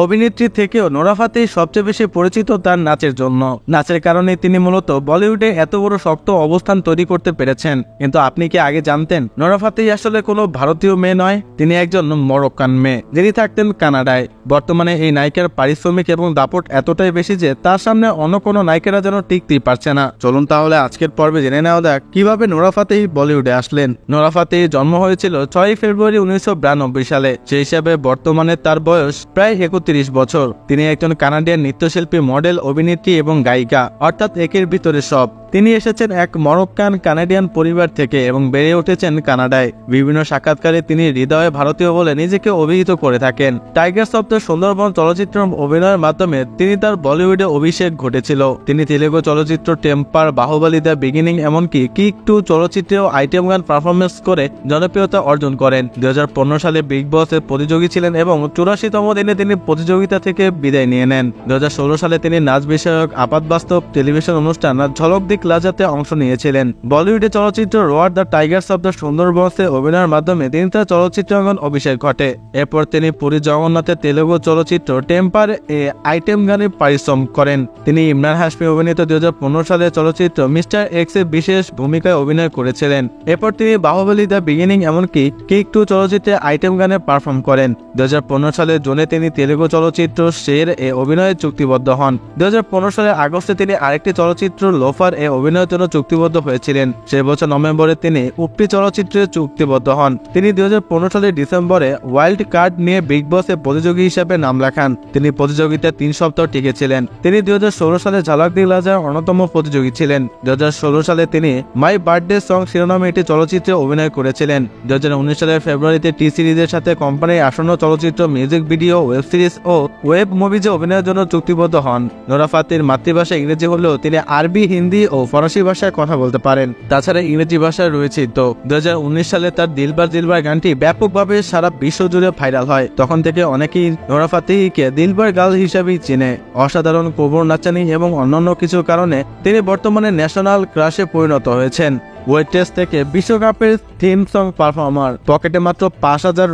অভিনেত্রী থেকেও Nora Fatehi সবচেয়ে বেশি পরিচিত তার নাচের জন্য। নাচের কারণে তিনি মূলত বলিউডে এত বড় শক্ত অবস্থান তৈরি করতে পেরেছেন। কিন্তু আপনি কি আগে জানতেন নোরা ফাতেহি আসলে কোনো ভারতীয় মেয়ে নয়, তিনি একজন মরক্কান মেয়ে যিনি থাকতেন কানাডায়। বর্তমানে এই নায়িকার পারিশ্রমিক এবং দাপট এতটাই বেশি যে তার সামনে অন্য কোনো নায়িকারা যেন টিকতেই পারছে না। চলুন তাহলে আজকের পর্বে জেনে নেওয়া যাক কিভাবে নোরা ফাতেহি বলিউডে আসলেন। নোরা ফাতেহির জন্ম হয়েছিল 6 ফেব্রুয়ারি 1992 সালে। সেই হিসাবে বর্তমানে তার বয়স প্রায় 31 বছর। তিনি একজন কানাডিয়ান নৃত্যশিল্পী, মডেল, অভিনেত্রী এবং গায়িকা, অর্থাৎ একের ভিতরে সব। তিনি এসেছেন এক মরক্কান কানাডিয়ান পরিবার থেকে এবং বেড়ে উঠেছেন কানাডায়। বিভিন্ন সাক্ষাৎকারে তিনি হৃদয়ে ভারতীয় বলে নিজেকে অভিহিত করে থাকেন। টাইগার্স অফ দ্য সুন্দরবন চলচ্চিত্র অভিনয়ের মাধ্যমে তিনি তার বলিউডে অভিষেক ঘটেছিল। তিনি তেলেগু চলচ্চিত্র টেম্পার, বাহুবলী, দ্য বিগিনিং, এমনকি কিক 2 চলচ্চিত্রেও আইটেম গান পারফরমেন্স করে জনপ্রিয়তা অর্জন করেন। 2015 সালে বিগ বসের প্রতিযোগী ছিলেন এবং 84তম দিনে তিনি প্রতিযোগিতা থেকে বিদায় নিয়ে নেন। 2016 সালে তিনি নাচ বিষয়ক আপাতবাস্তব টেলিভিশন অনুষ্ঠান ঝলক দিক লাজাতে অংশ নিয়েছিলেন। বলিউডে চলচ্চিত্র রোয়ার দ্য টাইগার্স অফ দ্য সুন্দরবনে অভিনয়ের মাধ্যমে তিনি তার চলচ্চিত্রাঙ্গন অভিষেক ঘটে। এরপর তিনি পুরী জগন্নাথের তেলেগু চলচ্চিত্র টেম্পার এ আইটেম গানে পরিশ্রম করেন। তিনি ইমরান হাশমি অভিনীত 2015 সালে চলচ্চিত্র মিস্টার এক্স এর বিশেষ ভূমিকায় অভিনয় করেছিলেন। এরপর তিনি বাহুবলী, দ্য বিগিনিং, এমনকি কিক 2 চলচ্চিত্রে আইটেম গানে পারফর্ম করেন। 2015 সালের জুনে তিনি তেলেগু চলচ্চিত্র শের এ অভিনয়ে চুক্তিবদ্ধ হন। 2015 সালের আগস্টে তিনি আরেকটি চলচ্চিত্র লোফার এ অভিনয়ের জন্য চুক্তিবদ্ধ হয়েছিলেন। সে বছর নভেম্বরে তিনি উপি চলচ্চিত্রে চুক্তিবদ্ধ হন। তিনি 2015 সালের ডিসেম্বরে ওয়াইল্ড কার্ড নিয়ে বিগ বসে প্রতিযোগী হিসেবে নাম লেখান। তিনি প্রতিযোগিতায় 3 সপ্তাহ টিকেছিলেন। তিনি 2016 সালে ঝলক দিক লাজার অন্যতম প্রতিযোগী ছিলেন। 2016 সালে তিনি মাই বার্থডে সং শিরোনামে একটি চলচ্চিত্রে অভিনয় করেছিলেন। 2019 সালের ফেব্রুয়ারিতে টি সিরিজের সাথে কোম্পানির আসন্ন চলচ্চিত্র, মিউজিক ভিডিও, ওয়েব সিরিজ ও ওয়েব মুভিজে অভিনয়ের জন্য চুক্তিবদ্ধ হন। নোরা ফাতেহির মাতৃভাষা ইংরেজি হলেও তিনি আরবি, হিন্দি ও ফরাসি ভাষায় কথা বলতে পারেন। তাছাড়া ইংরেজি ভাষায় রয়েছে তো। 2019 সালে তার দিলবার দিলবার গানটি ব্যাপকভাবে সারা বিশ্ব জুড়ে ভাইরাল হয়। তখন থেকে অনেকেই নোরা ফাতেহিকে দিলবার গার্ল হিসেবেই চেনে। অসাধারণ কোমর নাচানি এবং অন্যান্য কিছু কারণে তিনি বর্তমানে ন্যাশনাল ক্রাশে পরিণত হয়েছেন। ওয়েটেস থেকে বিশ্বকাপের থিম সং পারফর্মার। পকেটে মাত্র 5,000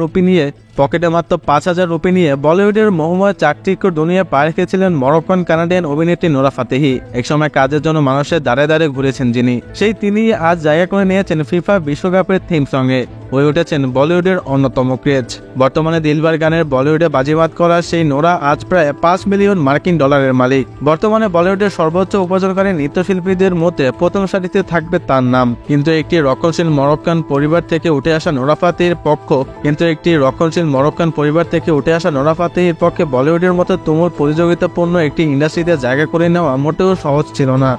রুপি নিয়ে বলিউডের মোহময় চাকচিক্য দুনিয়া পা রেখেছিলেন মরক্কান কানাডিয়ান অভিনেত্রী নোরা ফাতেহি। একসময় কাজের জন্য মানুষের দাঁড়ে দাঁড়ে ঘুরেছেন যিনি, সেই তিনি আজ জায়গা করে নিয়েছেন ফিফা বিশ্বকাপের থিম সঙ্গে। হয়ে উঠেছেন বলিউডের অন্যতম ক্রেজ। বর্তমানে দিলবার গানের বলিউডে বাজিমাত করা সেই নোরা আজ প্রায় $5 মিলিয়ন মালিক। বর্তমানে বলিউডের সর্বোচ্চ উপার্জনকারী নৃত্যশিল্পীদের মধ্যে প্রথম সারিতে থাকবে তার নাম। কিন্তু একটি রক্ষণশীল মরক্কান পরিবার থেকে উঠে আসা নোরা ফাতেহির পক্ষে বলিউডের মতো তুমুল প্রতিযোগিতাপূর্ণ একটি ইন্ডাস্ট্রিতে জায়গা করে নেওয়া মোটেও সহজ ছিল না।